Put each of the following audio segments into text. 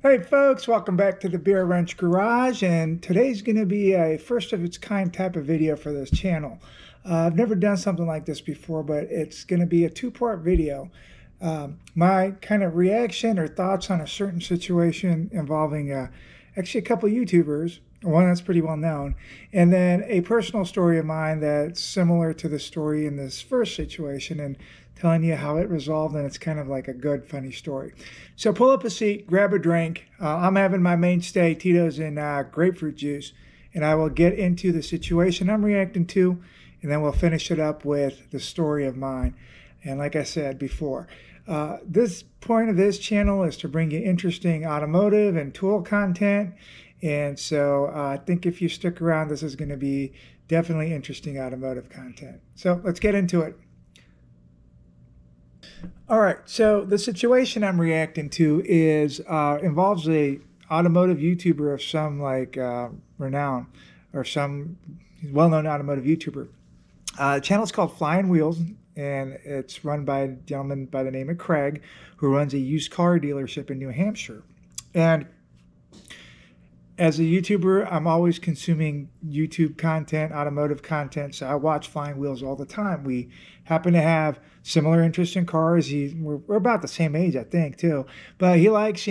Hey folks, welcome back to the Beer Wrench Garage, and today's going to be a first of its kind type of video for this channel. I've never done something like this before, but it's going to be a two-part video. My kind of reaction or thoughts on a certain situation involving actually a couple of YouTubers, one that's pretty well known, and then a personal story of mine that's similar to the story in this first situation, and telling you how it resolved, and it's kind of like a good, funny story. So pull up a seat, grab a drink. I'm having my mainstay, Tito's and grapefruit juice, and I will get into the situation I'm reacting to, and then we'll finish it up with the story of mine. And like I said before, this point of this channel is to bring you interesting automotive and tool content. And so I think if you stick around, this is going to be definitely interesting automotive content. So let's get into it. All right, so the situation I'm reacting to is involves a automotive YouTuber of some renown, or some well-known automotive YouTuber. The channel is called Flying Wheels, and it's run by a gentleman by the name of Craig, who runs a used car dealership in New Hampshire. And as a YouTuber, I'm always consuming YouTube content, automotive content, so I watch Flying Wheels all the time. We happen to have similar interests in cars. We're about the same age, I think, too. But he likes,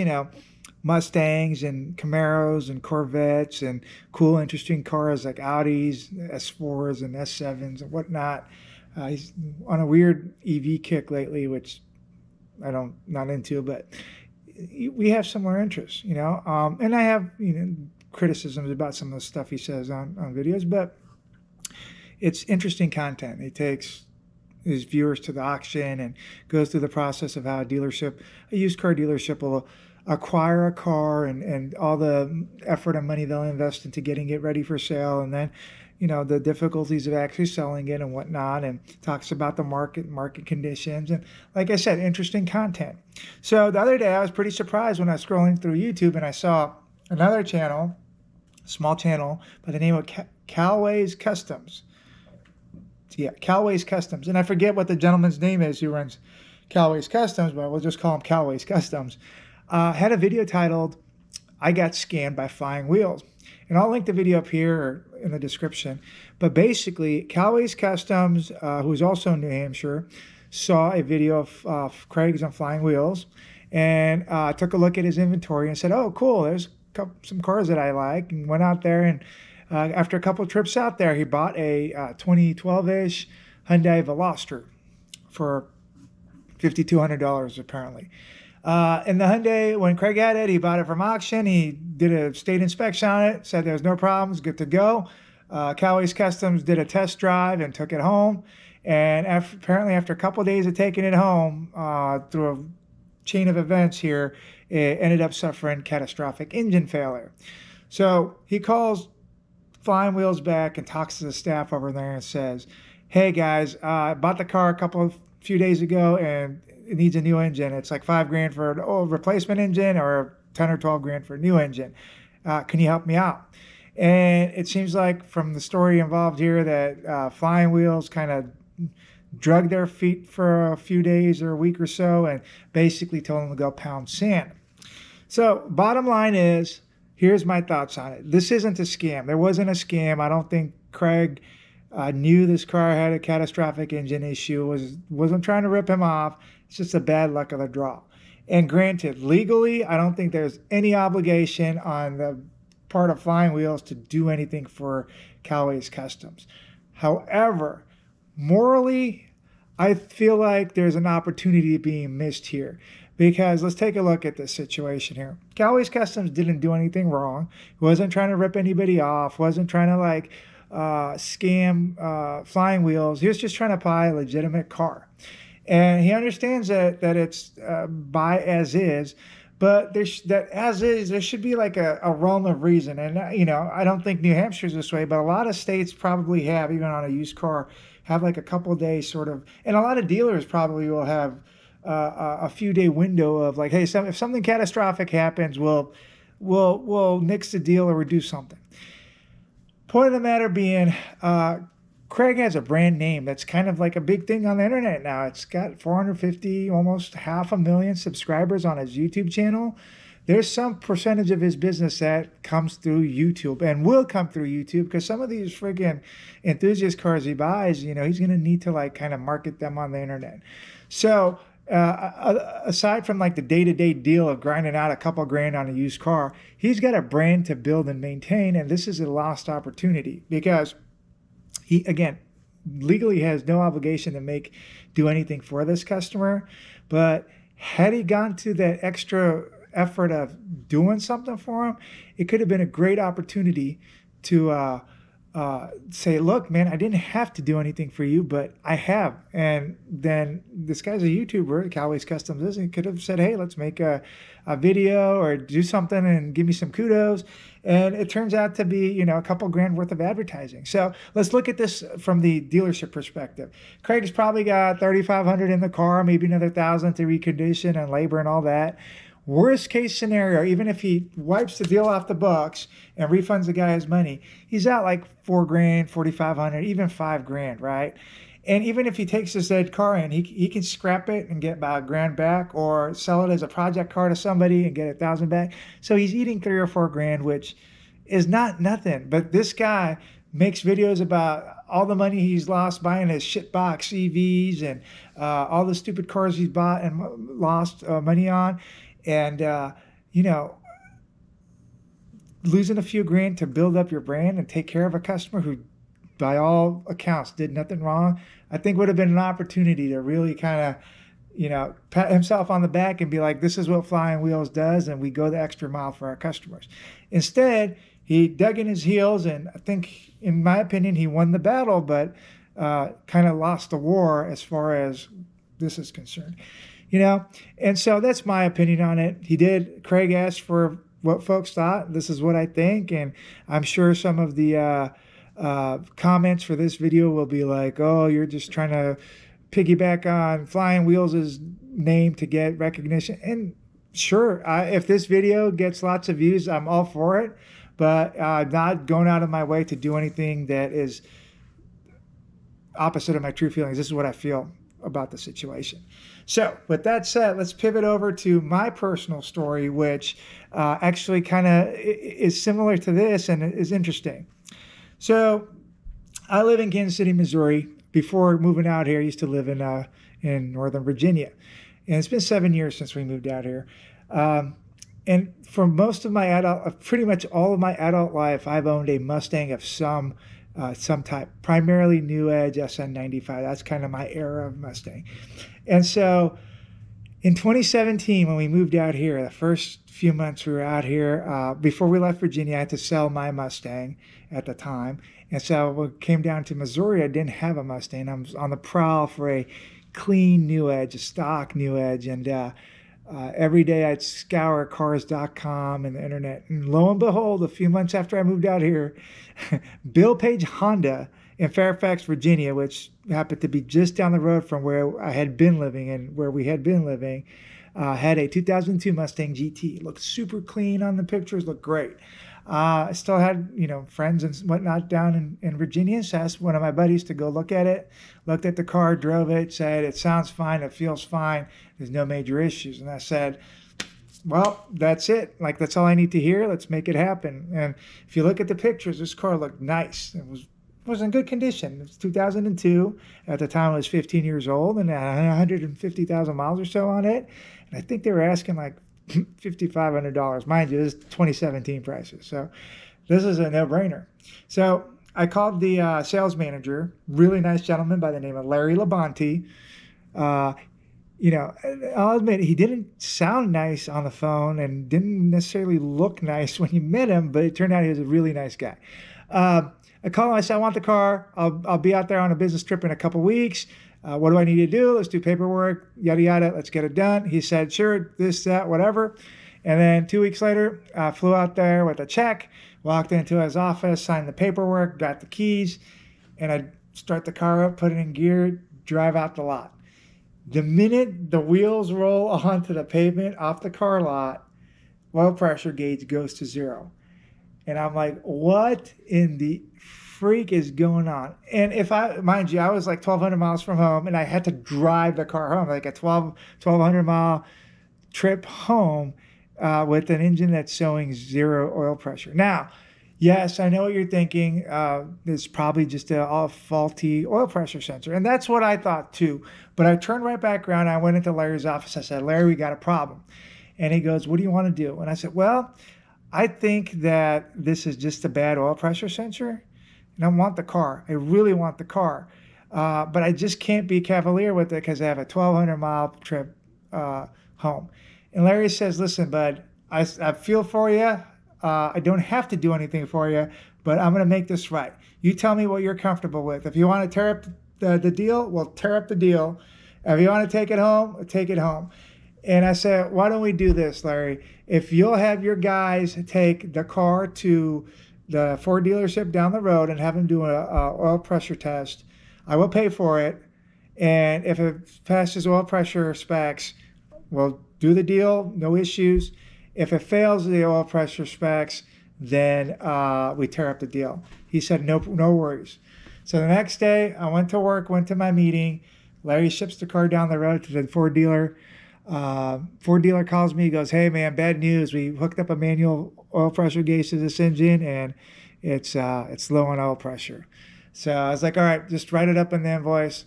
Mustangs and Camaros and Corvettes and cool, interesting cars like Audis, S4s and S7s and whatnot. He's on a weird EV kick lately, which not into, but we have similar interests, and I have, criticisms about some of the stuff he says on videos, but it's interesting content. He takes his viewers to the auction and goes through the process of how a used car dealership will acquire a car and all the effort and money they'll invest into getting it ready for sale, and then the difficulties of actually selling it and whatnot, and talks about the market conditions. And like I said, interesting content. So the other day I was pretty surprised when I was scrolling through YouTube and I saw another channel, a small channel by the name of Kalway's Kustoms. Yeah, Kalway's Kustoms. And I forget what the gentleman's name is who runs Kalway's Kustoms, but we'll just call him Kalway's Kustoms. Had a video titled, "I Got Scammed by Flying Wheels." And I'll link the video up here or in the description. But basically, Kalway's Kustoms, who's also in New Hampshire, saw a video of Craig's on Flying Wheels, and took a look at his inventory and said, "Oh, cool, there's some cars that I like," and went out there, and after a couple of trips out there, he bought a 2012-ish Hyundai Veloster for $5,200 apparently. And the Hyundai, when Craig had it, he bought it from auction. He did a state inspection on it, said there was no problems, good to go. Kalway's Kustoms did a test drive and took it home. And apparently after a couple of days of taking it home, through a chain of events here, it ended up suffering catastrophic engine failure. So he calls Flying Wheels back and talks to the staff over there and says, "Hey guys, I bought the car a few days ago, and it needs a new engine. It's like $5,000 for an old replacement engine, or 10 or 12 grand for a new engine. Can you help me out?" And it seems like from the story involved here that Flying Wheels kind of drug their feet for a few days or a week or so and basically told them to go pound sand. So bottom line is, here's my thoughts on it. This isn't a scam. There wasn't a scam. I don't think Craig knew this car had a catastrophic engine issue, wasn't trying to rip him off. It's just a bad luck of the draw. And granted, legally, I don't think there's any obligation on the part of Flying Wheels to do anything for Kalway's Kustoms. However, morally, I feel like there's an opportunity being missed here. Because let's take a look at this situation here. Kalway's Kustoms didn't do anything wrong. He wasn't trying to rip anybody off, wasn't trying to scam Flying Wheels. He was just trying to buy a legitimate car. And he understands that it's buy as is, but that as is, there should be like a realm of reason. And, I don't think New Hampshire's this way, but a lot of states probably have, even on a used car, have like a couple of days sort of, and a lot of dealers probably will have a few day window of like, hey, if something catastrophic happens, we'll nix the deal or reduce something. Point of the matter being, Craig has a brand name that's kind of like a big thing on the internet now. It's got 450, almost 500,000 subscribers on his YouTube channel. there's some percentage of his business that comes through YouTube and will come through YouTube, because some of these friggin' enthusiast cars he buys, you know, he's going to need to like kind of market them on the internet. So aside from like the day-to-day deal of grinding out a couple grand on a used car, he's got a brand to build and maintain, and this is a lost opportunity because he, again, legally has no obligation to do anything for this customer. But had he gone to that extra effort of doing something for him, it could have been a great opportunity to say, look, man, I didn't have to do anything for you, but I have. And then this guy's a YouTuber, Kalway's Customs is, and he could have said, hey, let's make a video or do something and give me some kudos. And it turns out to be, you know, a couple grand worth of advertising. So let's look at this from the dealership perspective. Craig's probably got $3,500 in the car, maybe another $1,000 to recondition and labor and all that. Worst case scenario, even if he wipes the deal off the books and refunds the guy his money, he's out like $4 grand, $4,500, even $5 grand, right? And even if he takes his dead car in, he can scrap it and get about $1 grand back, or sell it as a project car to somebody and get $1,000 back. So he's eating $3 or $4 grand, which is not nothing. But this guy makes videos about all the money he's lost buying his shitbox EVs and all the stupid cars he's bought and lost money on. And, you know, losing a few grand to build up your brand and take care of a customer who, by all accounts, did nothing wrong, I think would have been an opportunity to really kind of, you know, pat himself on the back and be like, this is what Flying Wheels does, and we go the extra mile for our customers. Instead, he dug in his heels, and I think, in my opinion, he won the battle, but kind of lost the war as far as this is concerned. You know, and so that's my opinion on it. Craig asked for what folks thought. This is what I think. And I'm sure some of the comments for this video will be like, oh, you're just trying to piggyback on Flying Wheels' name to get recognition. And sure, if this video gets lots of views, I'm all for it. But I'm not going out of my way to do anything that is opposite of my true feelings. This is what I feel about the situation. So with that said, let's pivot over to my personal story, which actually kind of is similar to this and is interesting. So I live in Kansas City, Missouri. Before moving out here, I used to live in Northern Virginia. And it's been 7 years since we moved out here. And for most of my pretty much all of my adult life, I've owned a Mustang of some type, primarily New Edge SN95. That's kind of my era of Mustang. And so in 2017, when we moved out here, the first few months we were out here, before we left Virginia, I had to sell my Mustang at the time. And so when it came down to Missouri, I didn't have a Mustang. I was on the prowl for a clean New Edge, a stock New Edge. And every day I'd scour cars.com and the internet. And lo and behold, a few months after I moved out here, Bill Page Honda in Fairfax, Virginia, which happened to be just down the road from where I had been living and where we had been living, had a 2002 Mustang GT. It looked super clean on the pictures, looked great. I still had, you know, friends and whatnot down in Virginia, so I asked one of my buddies to go look at it. Looked at the car, drove it, said, it sounds fine, it feels fine, there's no major issues. And I said, well, that's it. Like, that's all I need to hear. Let's make it happen. And if you look at the pictures, this car looked nice. It was in good condition. It was 2002. At the time, I was 15 years old and had 150,000 miles or so on it. And I think they were asking like $5,500. Mind you, this is 2017 prices. So this is a no-brainer. So I called the sales manager, really nice gentleman by the name of Larry Labonte. You know, I'll admit he didn't sound nice on the phone and didn't necessarily look nice when you met him, but it turned out he was a really nice guy. I called him, I said, I want the car. I'll be out there on a business trip in a couple weeks. What do I need to do? Let's do paperwork, yada, yada. Let's get it done. He said, sure, this, that, whatever. And then 2 weeks later, I flew out there with a check, walked into his office, signed the paperwork, got the keys, and I'd start the car up, put it in gear, drive out the lot. The minute the wheels roll onto the pavement off the car lot, oil pressure gauge goes to 0. And I'm like, what in the freak is going on? And mind you, I was like 1,200 miles from home and I had to drive the car home, like a 1,200 mile trip home. with an engine that's showing 0 oil pressure. Now, yes, I know what you're thinking. It's probably just a faulty oil pressure sensor. And that's what I thought too. But I turned right back around. I went into Larry's office. I said, Larry, we got a problem. And he goes, what do you want to do? And I said, well, I think that this is just a bad oil pressure sensor. And I want the car. I really want the car. But I just can't be cavalier with it because I have a 1,200-mile trip home. And Larry says, listen, bud, I feel for you. I don't have to do anything for you, but I'm going to make this right. You tell me what you're comfortable with. If you want to tear up the deal, we'll tear up the deal. If you want to take it home, take it home. And I said, why don't we do this, Larry? If you'll have your guys take the car to the Ford dealership down the road and have them do a oil pressure test, I will pay for it. And if it passes oil pressure specs, we'll do the deal, no issues. If it fails the oil pressure specs, then we tear up the deal. He said, no worries. So the next day, I went to work, went to my meeting. Larry ships the car down the road to the Ford dealer. Ford dealer calls me. He goes, hey, man, bad news. We hooked up a manual oil pressure gauge to this engine, and it's low on oil pressure. So I was like, all right, just write it up in the invoice.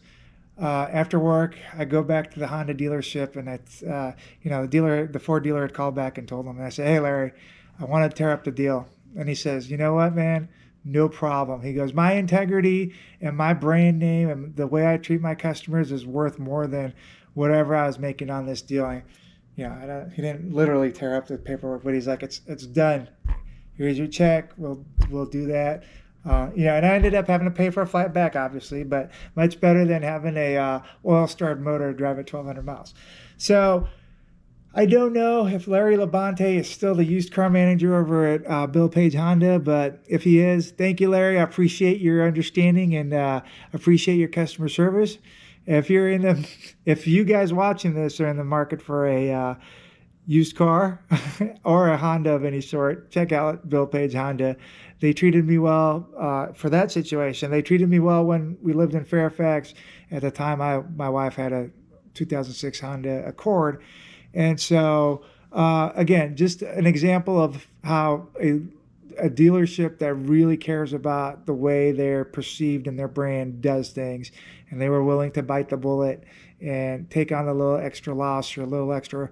After work, I go back to the Honda dealership, and it's, the Ford dealer had called back and told him. And I said, hey, Larry, I want to tear up the deal. And he says, you know what, man? No problem. He goes, my integrity and my brand name and the way I treat my customers is worth more than whatever I was making on this deal. He didn't literally tear up the paperwork, but he's like, it's done. Here's your check. We'll do that. And I ended up having to pay for a flight back, obviously, but much better than having a oil-starved motor drive at 1,200 miles. So I don't know if Larry Labonte is still the used car manager over at Bill Page Honda, but if he is, thank you, Larry. I appreciate your understanding and appreciate your customer service. If you guys watching this are in the market for a used car or a Honda of any sort, check out Bill Page Honda. They treated me well for that situation. They treated me well when we lived in Fairfax. At the time, my wife had a 2006 Honda Accord. And so, again, just an example of how a dealership that really cares about the way they're perceived and their brand does things. And they were willing to bite the bullet and take on a little extra loss or a little extra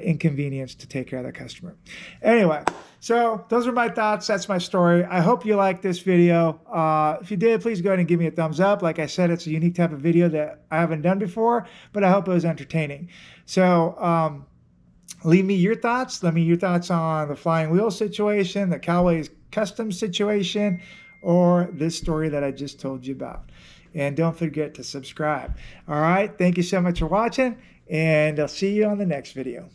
inconvenience to take care of the customer. Anyway, so those are my thoughts. That's my story. I hope you liked this video. If you did, please go ahead and give me a thumbs up. Like I said, it's a unique type of video that I haven't done before, but I hope it was entertaining. So leave me your thoughts. Let me your thoughts on the flying wheel situation, the Kalway Kustoms situation, or this story that I just told you about. And don't forget to subscribe. All right. Thank you so much for watching, and I'll see you on the next video.